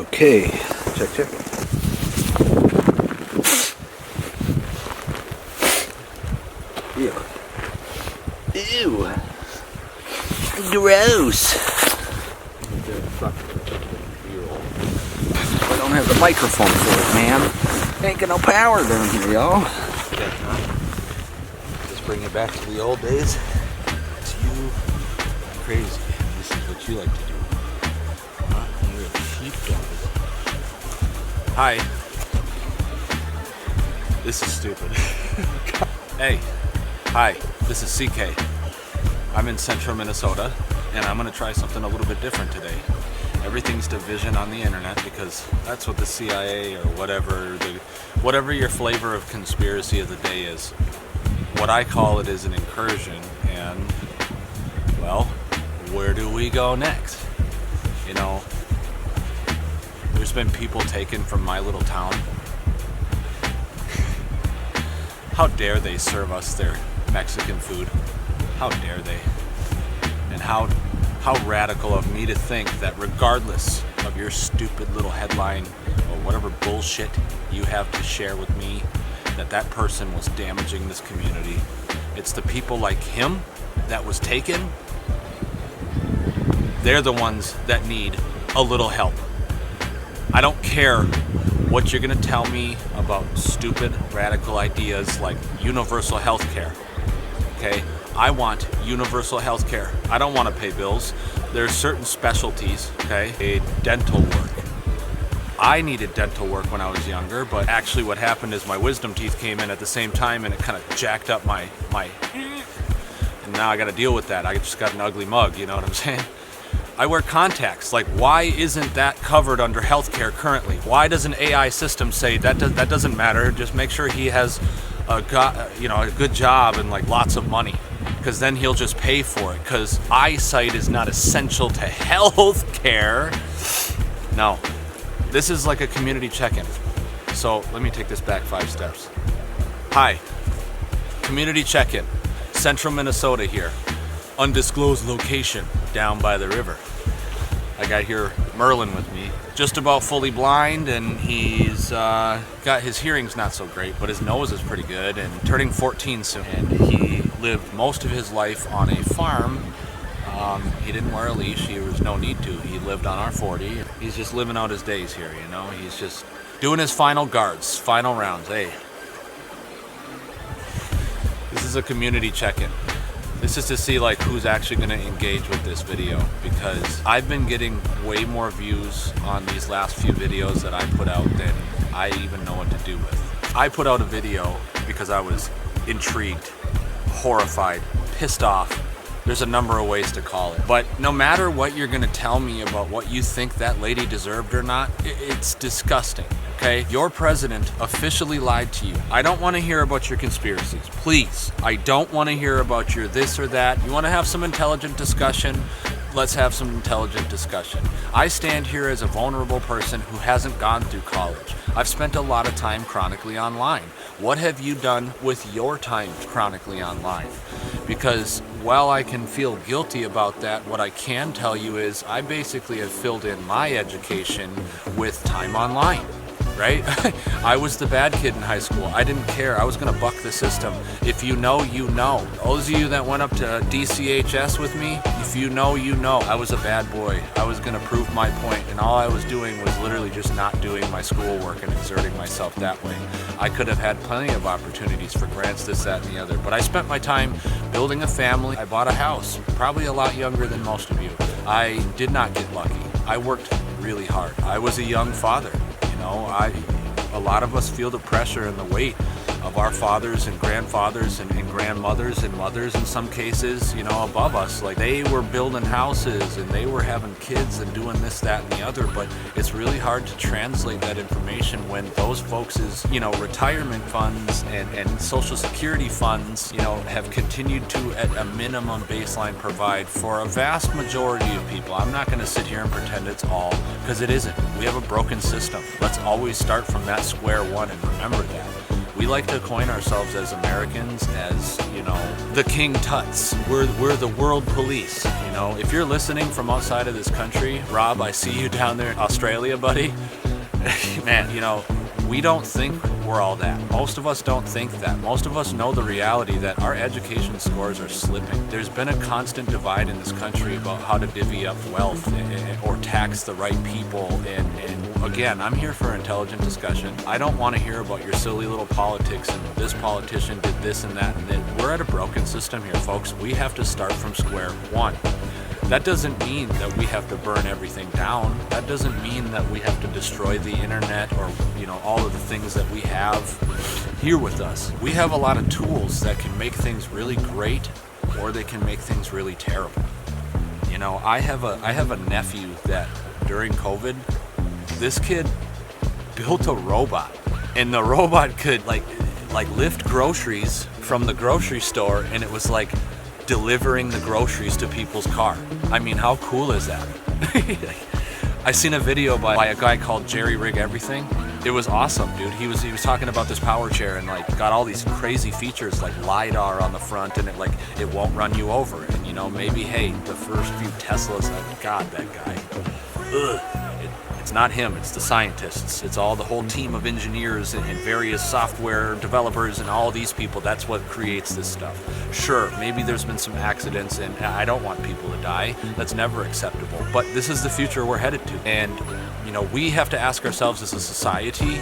Okay, check. Ew. Ew. Gross. I don't have the microphone for it, man. Ain't got no power down here, y'all. Just bring it back to the old days. It's you crazy. This is what you like to do. Huh? You're a sheepdog. Hi. This is stupid. Hey. Hi. This is CK. I'm in central Minnesota, and I'm going to try something a little bit different today. Everything's division on the internet because that's what the CIA or whatever your flavor of conspiracy of the day is. What I call it is an incursion, and, well, where do we go next? You know, there's been people taken from my little town. How dare they serve us their Mexican food? How dare they? And how radical of me to think that regardless of your stupid little headline or whatever bullshit you have to share with me, that person was damaging this community. It's the people like him that was taken. They're the ones that need a little help. I don't care what you're gonna tell me about stupid radical ideas like universal health care. Okay? I want universal health care. I don't want to pay bills. There's certain specialties, okay? Dental work. I needed dental work when I was younger, but actually what happened is my wisdom teeth came in at the same time and it kind of jacked up my and now I got to deal with that. I just got an ugly mug, you know what I'm saying? I wear contacts. Like, why isn't that covered under healthcare currently? Why does an AI system say that doesn't matter? Just make sure he has a good job and like lots of money, because then he'll just pay for it, because eyesight is not essential to health care. No, this is like a community check-in. So let me take this back 5 steps. Hi, community check-in, central Minnesota here, undisclosed location down by the river. I got here Merlin with me, just about fully blind, and he's got his hearing's not so great, but his nose is pretty good, and turning 14 soon. And he lived most of his life on a farm. He didn't wear a leash. There was no need to. He lived on our 40. He's just living out his days here, you know. He's just doing his final guards, final rounds. Hey, this is a community check-in. This is to see like who's actually going to engage with this video, because I've been getting way more views on these last few videos that I put out than I even know what to do with. I put out a video because I was intrigued, horrified, pissed off. There's a number of ways to call it. But no matter what you're going to tell me about what you think that lady deserved or not, it's disgusting. Okay? Your president officially lied to you. I don't want to hear about your conspiracies. Please. I don't want to hear about your this or that. You want to have some intelligent discussion? Let's have some intelligent discussion. I stand here as a vulnerable person who hasn't gone through college. I've spent a lot of time chronically online. What have you done with your time chronically online? Because while I can feel guilty about that, what I can tell you is I basically have filled in my education with time online. Right? I was the bad kid in high school. I didn't care. I was going to buck the system. If you know, you know. Those of you that went up to DCHS with me, if you know, you know. I was a bad boy. I was going to prove my point, and all I was doing was literally just not doing my schoolwork and exerting myself that way. I could have had plenty of opportunities for grants, this, that, and the other, but I spent my time building a family. I bought a house, probably a lot younger than most of you. I did not get lucky. I worked really hard. I was a young father. A lot of us feel the pressure and the weight of our fathers and grandfathers and grandmothers and mothers in some cases, above us. Like, they were building houses and they were having kids and doing this, that, and the other, but it's really hard to translate that information when those folks' retirement funds and social security funds, have continued to, at a minimum baseline, provide for a vast majority of people. I'm not going to sit here and pretend it's all, because it isn't. We have a broken system. Let's always start from that square one and remember that. We We like to coin ourselves as Americans as, you know, the King Tuts. We're the world police, you know. If you're listening from outside of this country, Rob, I see you down there in Australia, buddy. Man, you know, we don't think we're all that. Most of us don't think that. Most of us know the reality that our education scores are slipping. There's been a constant divide in this country about how to divvy up wealth or tax the right people. And again, I'm here for intelligent discussion. I don't want to hear about your silly little politics and this politician did this and that and that. We're at a broken system here, folks. We have to start from square one. That doesn't mean that we have to burn everything down. That doesn't mean that we have to destroy the internet or, you know, all of the things that we have here with us. We have a lot of tools that can make things really great, or they can make things really terrible. You know, I have a nephew that during COVID, this kid built a robot, and the robot could like lift groceries from the grocery store, and it was like delivering the groceries to people's car. I mean, how cool is that? I seen a video by a guy called Jerry Rig Everything. It was awesome, dude. He was talking about this power chair and like got all these crazy features like LiDAR on the front, and it won't run you over. And you know, maybe hey, the first few Teslas, God, that guy. Ugh. It's not him, it's the scientists. It's all the whole team of engineers and various software developers and all these people. That's what creates this stuff. Sure, maybe there's been some accidents, and I don't want people to die. That's never acceptable. But this is the future we're headed to. And, you know, we have to ask ourselves as a society,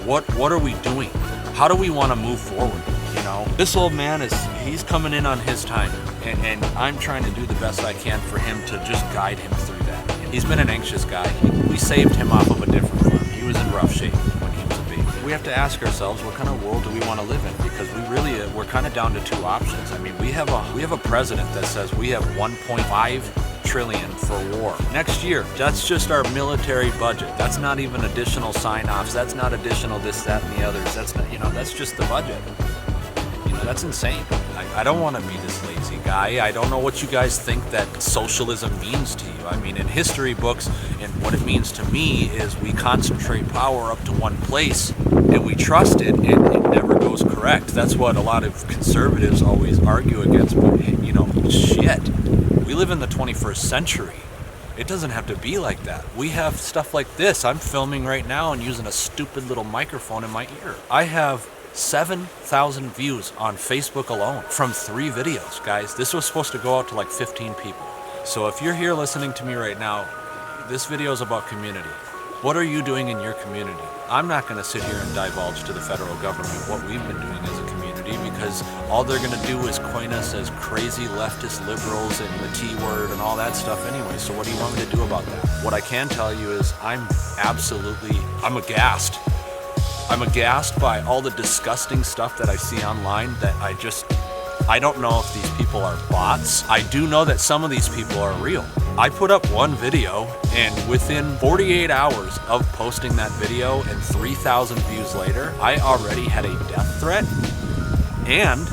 what are we doing? How do we want to move forward? You know, this old man he's coming in on his time, and I'm trying to do the best I can for him to just guide him through that. He's been an anxious guy. We saved him off of a different farm. He was in rough shape when he was a baby. We have to ask ourselves, what kind of world do we want to live in? Because we're kind of down to two options. I mean, we have a president that says we have 1.5 trillion for war next year. That's just our military budget. That's not even additional sign-offs. That's not additional this, that, and the others. That's not, you know, that's just the budget. You know, that's insane. I don't want to be this lazy guy. I don't know what you guys think that socialism means to you. I mean, in history books, and what it means to me is we concentrate power up to one place and we trust it, and it never goes correct. That's what a lot of conservatives always argue against. But, you know, shit. We live in the 21st century. It doesn't have to be like that. We have stuff like this. I'm filming right now and using a stupid little microphone in my ear. I have 7,000 views on Facebook alone from 3 videos, guys. This was supposed to go out to like 15 people. So if you're here listening to me right now, this video is about community. What are you doing in your community? I'm not going to sit here and divulge to the federal government what we've been doing as a community, because all they're going to do is coin us as crazy leftist liberals and the T word and all that stuff anyway. So what do you want me to do about that? What I can tell you is I'm aghast. I'm aghast by all the disgusting stuff that I see online that I don't know if these people are bots. I do know that some of these people are real. I put up one video, and within 48 hours of posting that video and 3,000 views later, I already had a death threat, and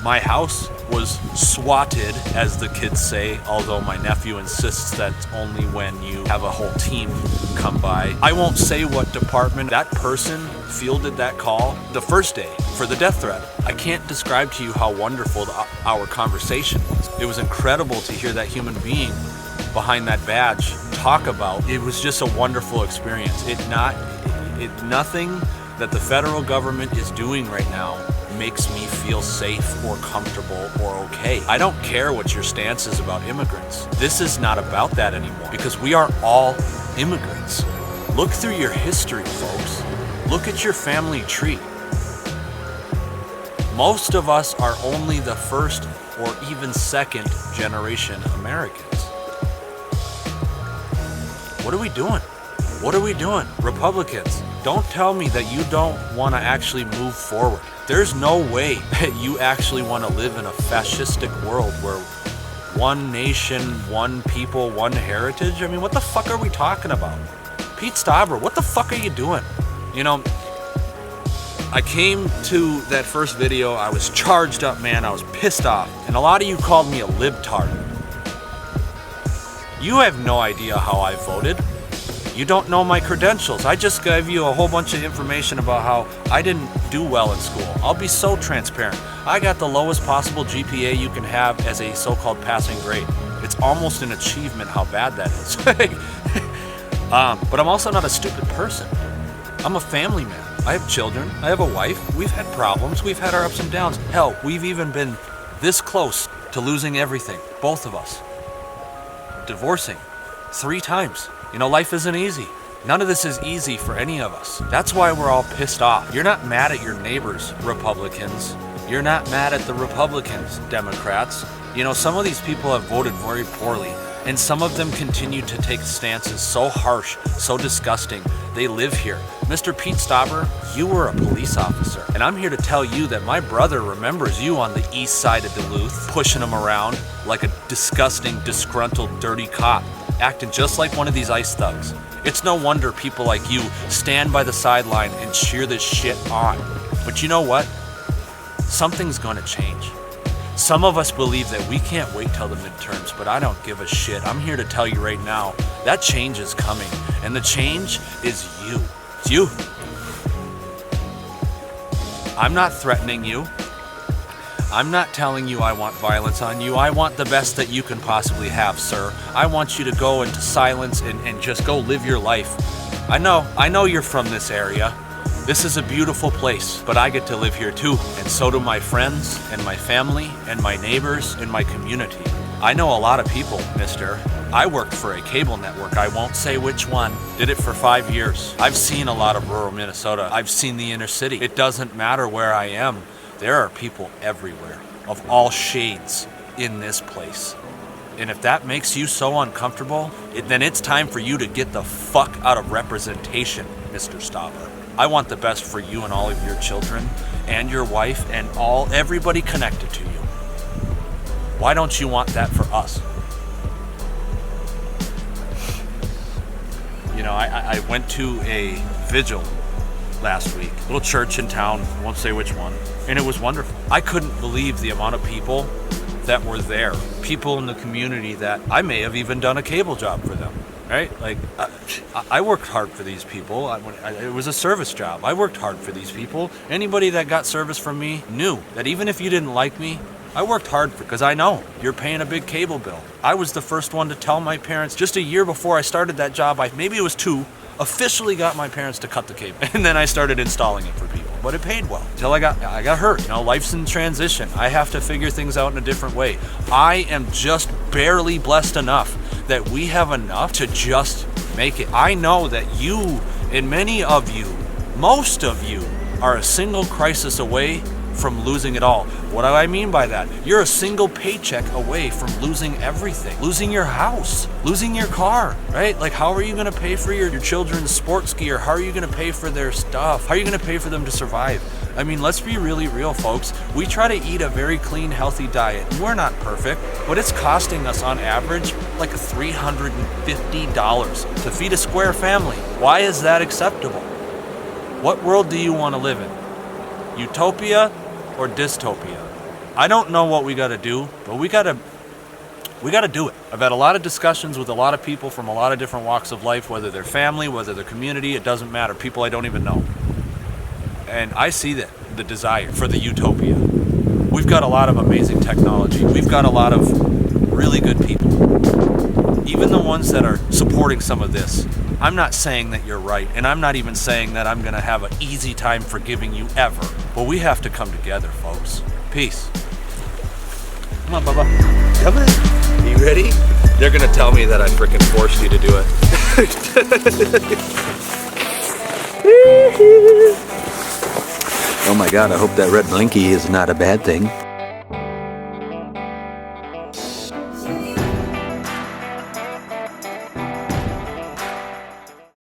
my house was swatted, as the kids say, although my nephew insists that's only when you have a whole team come by. I won't say what department. That person fielded that call the first day for the death threat. I can't describe to you how wonderful our conversation was. It was incredible to hear that human being behind that badge talk about. It was just a wonderful experience. Nothing that the federal government is doing right now makes me feel safe or comfortable or okay. I don't care what your stance is about immigrants. This is not about that anymore, because we are all immigrants. Look through your history, folks. Look at your family tree. Most of us are only the first or even second generation Americans. What are we doing? What are we doing? Republicans, don't tell me that you don't want to actually move forward. There's no way that you actually want to live in a fascistic world where one nation, one people, one heritage. I mean, what the fuck are we talking about? Pete Stauber, what the fuck are you doing? You know, I came to that first video, I was charged up, man. I was pissed off. And a lot of you called me a libtard. You have no idea how I voted. You don't know my credentials. I just gave you a whole bunch of information about how I didn't do well in school. I'll be so transparent. I got the lowest possible GPA you can have as a so-called passing grade. It's almost an achievement how bad that is. But I'm also not a stupid person. I'm a family man. I have children. I have a wife. We've had problems. We've had our ups and downs. Hell, we've even been this close to losing everything. Both of us. Divorcing 3 times. You know, life isn't easy. None of this is easy for any of us. That's why we're all pissed off. You're not mad at your neighbors, Republicans. You're not mad at the Republicans, Democrats. You know, some of these people have voted very poorly, and some of them continue to take stances so harsh, so disgusting. They live here. Mr. Pete Stauber, you were a police officer, and I'm here to tell you that my brother remembers you on the east side of Duluth, pushing him around like a disgusting, disgruntled, dirty cop, acting just like one of these ICE thugs. It's no wonder people like you stand by the sideline and cheer this shit on. But you know what? Something's gonna change. Some of us believe that we can't wait till the midterms, but I don't give a shit. I'm here to tell you right now, that change is coming, and the change is you. It's you. I'm not threatening you. I'm not telling you I want violence on you. I want the best that you can possibly have, sir. I want you to go into silence and just go live your life. I know you're from this area. This is a beautiful place, but I get to live here too. And so do my friends and my family and my neighbors and my community. I know a lot of people, mister. I worked for a cable network, I won't say which one. Did it for 5 years. I've seen a lot of rural Minnesota. I've seen the inner city. It doesn't matter where I am. There are people everywhere, of all shades, in this place. And if that makes you so uncomfortable, then it's time for you to get the fuck out of representation, Mr. Stauber. I want the best for you and all of your children, and your wife, and everybody connected to you. Why don't you want that for us? You know, I went to a vigil last week, little church in town, won't say which one, and it was wonderful. I couldn't believe the amount of people that were there, people in the community that I may have even done a cable job for them, right? Like, I worked hard for these people. It was a service job. I worked hard for these people. Anybody that got service from me knew that even if you didn't like me, I worked hard because I know you're paying a big cable bill. I was the first one to tell my parents just a year before I started that job, maybe it was 2, officially got my parents to cut the cable. And then I started installing it for people. But it paid well until I got hurt. You know, life's in transition. I have to figure things out in a different way. I am just barely blessed enough that we have enough to just make it. I know that you and many of you, most of you, are a single crisis away from losing it all. What do I mean by that? You're a single paycheck away from losing everything. Losing your house, losing your car, right? Like, how are you gonna pay for your children's sports gear? How are you gonna pay for their stuff? How are you gonna pay for them to survive? I mean, let's be really real, folks. We try to eat a very clean, healthy diet. We're not perfect, but it's costing us on average like $350 to feed a square family. Why is that acceptable? What world do you want to live in? Utopia or dystopia? I don't know what we got to do, but we got to do it. I've had a lot of discussions with a lot of people from a lot of different walks of life, whether they're family, whether they're community, it doesn't matter, people I don't even know. And I see the desire for the utopia. We've got a lot of amazing technology. We've got a lot of really good people. Even the ones that are supporting some of this. I'm not saying that you're right, and I'm not even saying that I'm gonna have an easy time forgiving you ever. But we have to come together, folks. Peace. Come on, Bubba. Come on. Are you ready? They're gonna tell me that I frickin' forced you to do it. Oh my God, I hope that red blinky is not a bad thing.